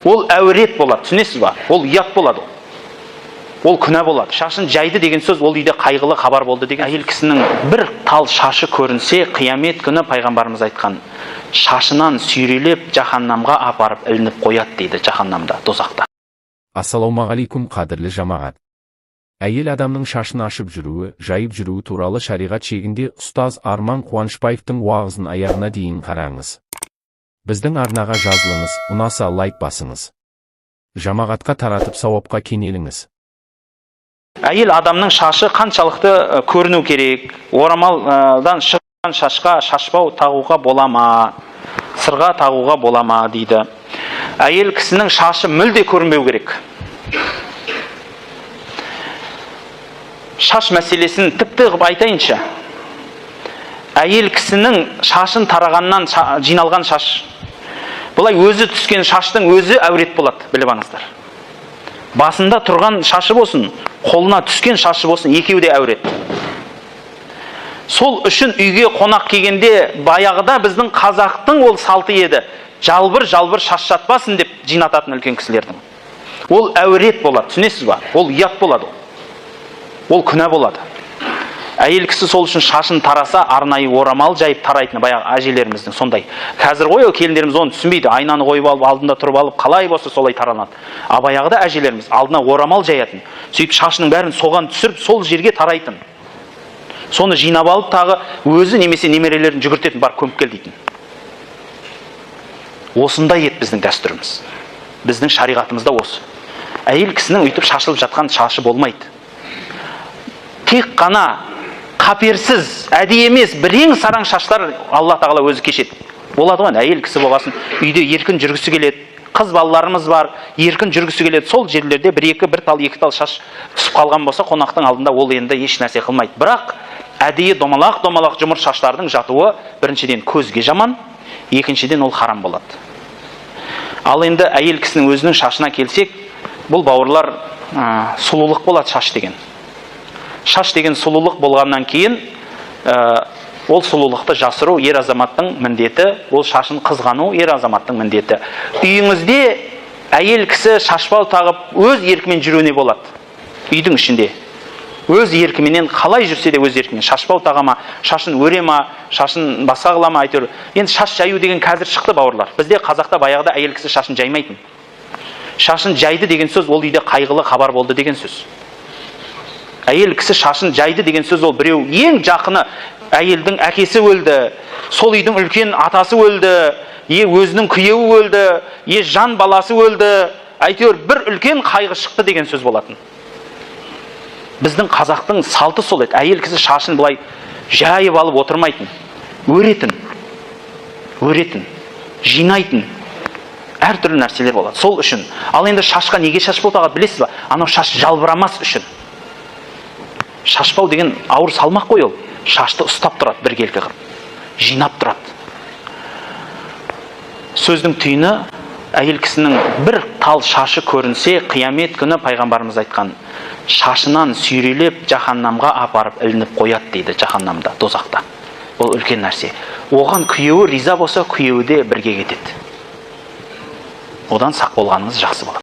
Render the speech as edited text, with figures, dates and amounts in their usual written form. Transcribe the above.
Ол әурет болады, түсінесіз ба? Ол ұят болады. Ол күнә болады. Шашын жайды деген сөз ол үйде қайғылы хабар болды деген. Әйел кісінің бір тал шашы көрінсе, қиямет күні пайғамбарымыз айтқан, шашынан сүйрелеп жаһаннамға апарып ілініп қояды дейді, жаһаннамда, дозақта. Ассалаумағалейкум, қадірлі жамағат. Әйел адамның шашын ашып жүруі, жайып жүруі туралы шариғат шегінде ұстаз Арман Қуанышбаевтың уағызын аяғына дейін қараңыз. Біздің арнаға жазылыңыз, ұнаса лайк басыңыз. Жамағатқа таратып сауапқа кенеліңіз. Әйел адамның шашы қаншалықты көріну керек? Орамалдан шыққан шашқа шашбау тағуға бола ма? Сырға тағуға бола ма дейді. Әйел кісінің шашы мүлде көрінбеу керек. Шаш мәселесін тіпті ғып айтайыншы. Әйел кісінің шашын тарағаннан жиналған шаш. Бұлай өзі түскен шаштың өзі әурет болады, біліп аңыздар. Басында тұрған шашы болсын, қолына түскен шашы болсын, екеуі де әурет. Сол үшін үйге қонақ келгенде баяғыда біздің қазақтың ол салты еді. Жалбыр шаш жатпасын деп жинататын үлкен кісілердің. Ол әурет болады, түсінесіз ба? Ол ұят болады. Ол күнә болады. Әйел кісі сол үшін шашын тараса, арнайы орамал жайып тарайтыны баяғы әжелеріміздің сондай. Қазір ғой келіндеріміз оны түсінбейді. Айнаны қойып алып, алдында тұрып алып, қалай болса солай таранады. Баяғыда әжелеріміз алдына орамал жаятын. Сөйтіп шашының бәрін соған түсіріп, сол жерге тарайтын. Соны жинап алып тағы өзі немесе немерелерін жүгіртетін, бар көміп кел дейтін. Осындай еді біздің дәстүріміз. Біздің шариғатымызда осы. Әйел кісінің өйтіп шашылып жатқан шашы болмайды. Тек қана қаперсіз, әдейі емес, бірең сараң шаштар Алла тағала өзі кешеді. Болады ғой, әйел кісі болғасын, үйде еркін жүргісі келеді. Қыз балаларымыз бар, еркін жүргісі келеді. Сол жерлерде бір тал, екі тал шаш түсіп қалған болса, қонақтың алдында ол енді еш нәрсе қылмайды. Бірақ әдейі домалақ жұмыр шаштардың жатуы біріншіден көзге жаман, екіншіден ол харам болады. Ал енді әйел кісінің өзінің шашына келсек, бұл бауырлар сұлулық болады шаш деген. Шаш деген сұлулық болғаннан кейін, ол сұлулықты жасыру ер азаматтың міндеті, ол шашын қызғану ер азаматтың міндеті. Үйіңізде әйел кісі шашбау тағып өз еркімен жүруіне болады. Үйдің ішінде. Өз еркіменен қалай жүрсе де өз еркімен. Шашбау тағама, шашын өре ма, шашын басқа қыла ма, әйтеуір. Енді шаш жаю деген қазір шықты бауырлар. Бізде қазақта баяғыда әйел кісі шашын жаймайтын. Шашын жайды деген сөз ол үйде қайғылы хабар болды деген сөз. Әйел кісі шашын жайды деген сөз ол біреу ең жақыны, әйелдің әкесі өлді, сол үйдің үлкен атасы өлді, өзінің күйеуі өлді, жан баласы өлді, әйтеуір бір үлкен қайғы шықты деген сөз болатын. Біздің қазақтың салты сол еді. Әйел кісі шашын бұлай жайып алып отырмайтын, өретін, жинайтын, әртүрлі нәрселер болады. Сол үшін. Ал енді шашқа неге шашбау тағады білесіз ба? Анау шаш жалбырамас үшін. Шашбау деген ауыр салмақ қой ол. Шашты ұстап тұрады, біркелкі қылып, жинап тұрады. Сөздің түйіні, әйел кісінің бір тал шашы көрінсе, қиямет күні пайғамбарымыз айтқан, шашынан сүйрелеп жаһаннамға апарып ілініп қояды дейді, жаһаннамда, дозақта. Ол үлкен нәрсе. Оған күйеуі риза болса, күйеуі де бірге кетеді. Одан сақ болғаныңыз жақсы болады.